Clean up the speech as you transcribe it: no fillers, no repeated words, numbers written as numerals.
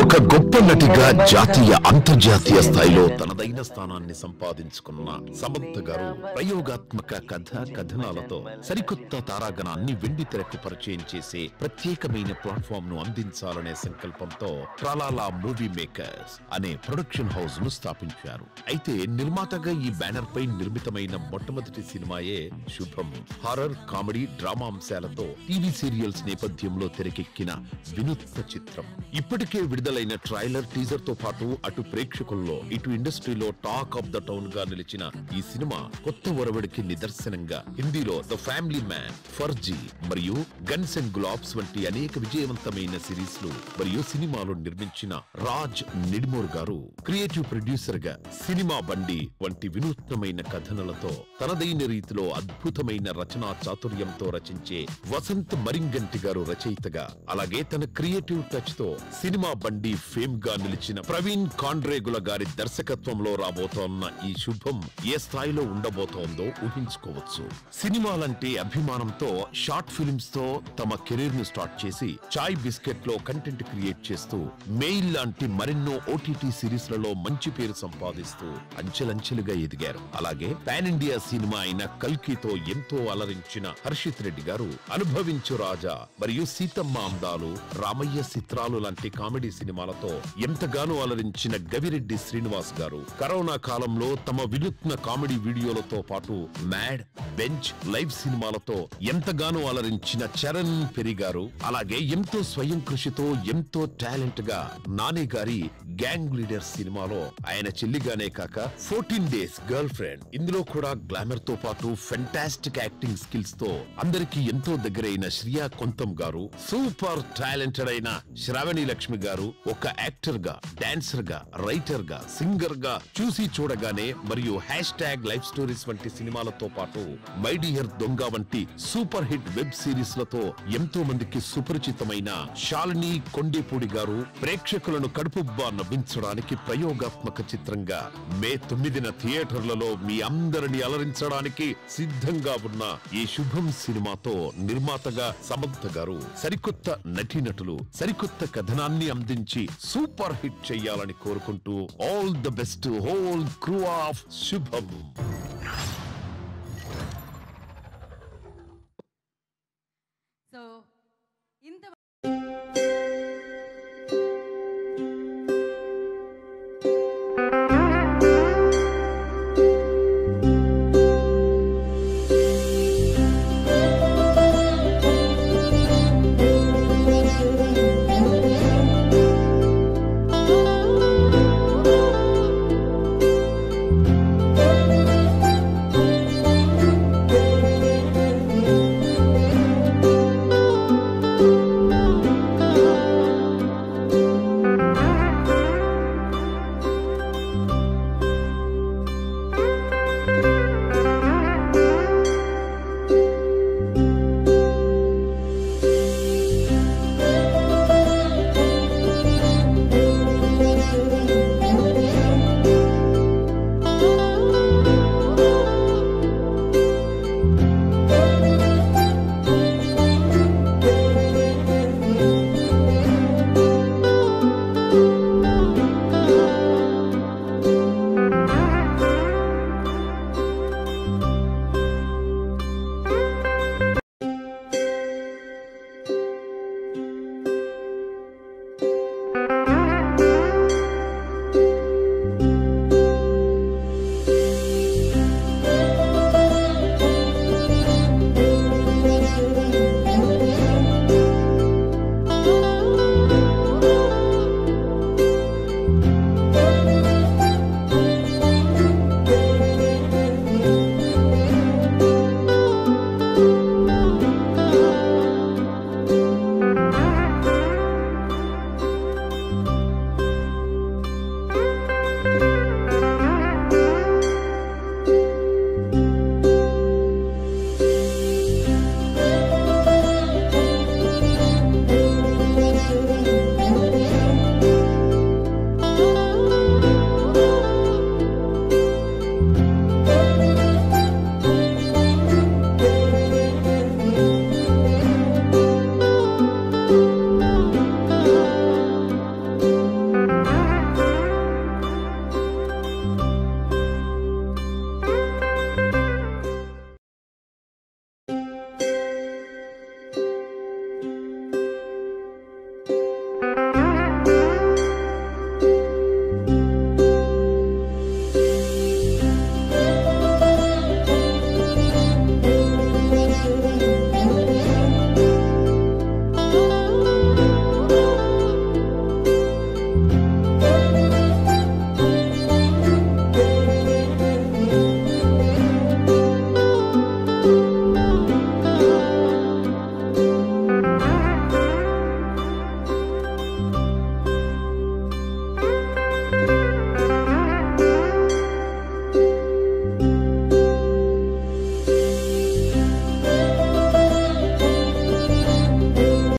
ఒక గొప్ప నటిగా జాతీయ అంతర్జాతీయ స్థాయిలో తనదైన స్థానాన్ని సంపాదించుకున్న సమంత గారు ప్రయోగాత్మక కథనాలతో సరికొత్త తారాగణాన్ని వెండి తెరకు పరిచయం చేసే ప్రత్యేకమైన ప్లాట్ఫామ్ ను అందించాలనే సంకల్పంతో ట్రాలాలా మూవీ మేకర్స్ అనే ప్రొడక్షన్ హౌస్ ను స్థాపించారు. అయితే నిర్మాతగా ఈ బ్యానర్ పై నిర్మితమైన మొట్టమొదటి సినిమాయే శుభం. హారర్, కామెడీ, డ్రామా అంశాలతో టీవీ సీరియల్స్ నేపథ్యంలో తెరకెక్కిన వినూత్న చిత్రం. ఇప్పటికే విడుదలైన ట్రైలర్, టీజర్ తో పాటు అటు ప్రేక్షకుల్లో ఇటు ఇండస్ట్రీలో టాక్ ఆఫ్ ద టౌన్ గా నిలిచిన ఈ సినిమా కొత్త ఒరవడికి నిదర్శనంగా హిందీలో ద ఫ్యామిలీ మ్యాన్, ఫర్జీ మరియు గన్స్ అండ్ గులాబ్స్ వంటి అనేక విజయవంతమైన సిరీస్ లు మరియు సినిమాలు నిర్మించిన రాజ్ నిడిమోర్ గారు క్రియేటివ్ ప్రొడ్యూసర్ గా సినిమా బండి వంటి వినూత్నమైన కథనాలతో తనదైన రీతిలో అద్భుతమైన రచనా చాతుర్యంతో రచించే వసంత్ మరింగంటి గారు రచయితగా, అలాగే తన క్రియేటివ్ టచ్ తో సినిమా బండి ఫేమ్ గా నిలిచిన ప్రవీణ్ కాండ్రేగుల గారి దర్శకత్వంలో రాబోతోన్న ఈ శుభం ఏ స్థాయిలో ఉండబోతోందో ఊహించుకోవచ్చు. సినిమాలంటే అభిమానంతో షార్ట్ ఫిల్మ్స్ తో తమ కెరీర్ ను స్టార్ట్ చేసి చాయ్ బిస్కెట్ లో కంటెంట్ క్రియేట్ చేస్తూ మెయిల్ లాంటి మరెన్నో ఓటీటీ సిరీస్ లలో మంచి పేరు సంపాదిస్తూ అంచెలంచెలుగా ఎదిగారు. అలాగే పాన్ ఇండియా సినిమా అయిన కల్కితో ఎంతో అలరించిన హర్షిత్ రెడ్డి గారు అనుభవించు రాజా మరియు సీతమ్మ అందాలు, రామయ్య చిత్రాలు లాంటి కామెడీ సినిమాలతో ఎంతగానో అలరించిన గవిరెడ్డి శ్రీనివాస్ గారు కరోనా కాలంలో తమ వినూత్న కామెడీ వీడియోలతో పాటు మ్యాడ్, బెంచ్, లైవ్ సినిమాలతో ఎంతగానో అలరించిన చరణ్ పెరి గారు, అలాగే ఎంతో స్వయం కృషితో ఎంతో టాలెంట్ గా నాని గారి గ్యాంగ్ లీడర్ సినిమాలో ఆయన చెల్లిగానే కాక 14 డేస్ గర్ల్ ఫ్రెండ్, ఇందులో కూడా గ్లామర్ తో పాటు ఫెంటాస్టిక్ యాక్టింగ్ స్కిల్స్ తో అందరికీ ఎంతో దగ్గరైన శ్రియా కొంతం గారు, సూపర్ టాలెంటెడ్ అయిన శ్రావణి లక్ష్మి గారు ఒక యాక్టర్ గా, డాన్సర్ గా, రైటర్ గా, సింగర్ గా చూసి చూడగానే మరియు హ్యాష్ లైఫ్ స్టోరీస్ వంటి సినిమాలతో పాటు మై డియర్ దొంగ వంటి సూపర్ హిట్ వెబ్ సిరీస్ లతో ఎంతో మందికి సుపరిచితమైన శాలిని కొండేపూడి గారు ప్రేక్షకులను కడుపుబ్బా నవ్వించడానికి ప్రయోగాత్మక చిత్రంగా మే 9న థియేటర్లలో మీ అందరిని అలరించడానికి సిద్ధంగా ఉన్న ఈ శుభం సినిమాతో నిర్మాతగా సమంత గారు సరికొత్త నటీనటులు, సరికొత్త కథనాన్ని అందించి సూపర్ హిట్ చెయ్యాలని కోరుకుంటూ all the best whole crew of శుభం. సో ఇంత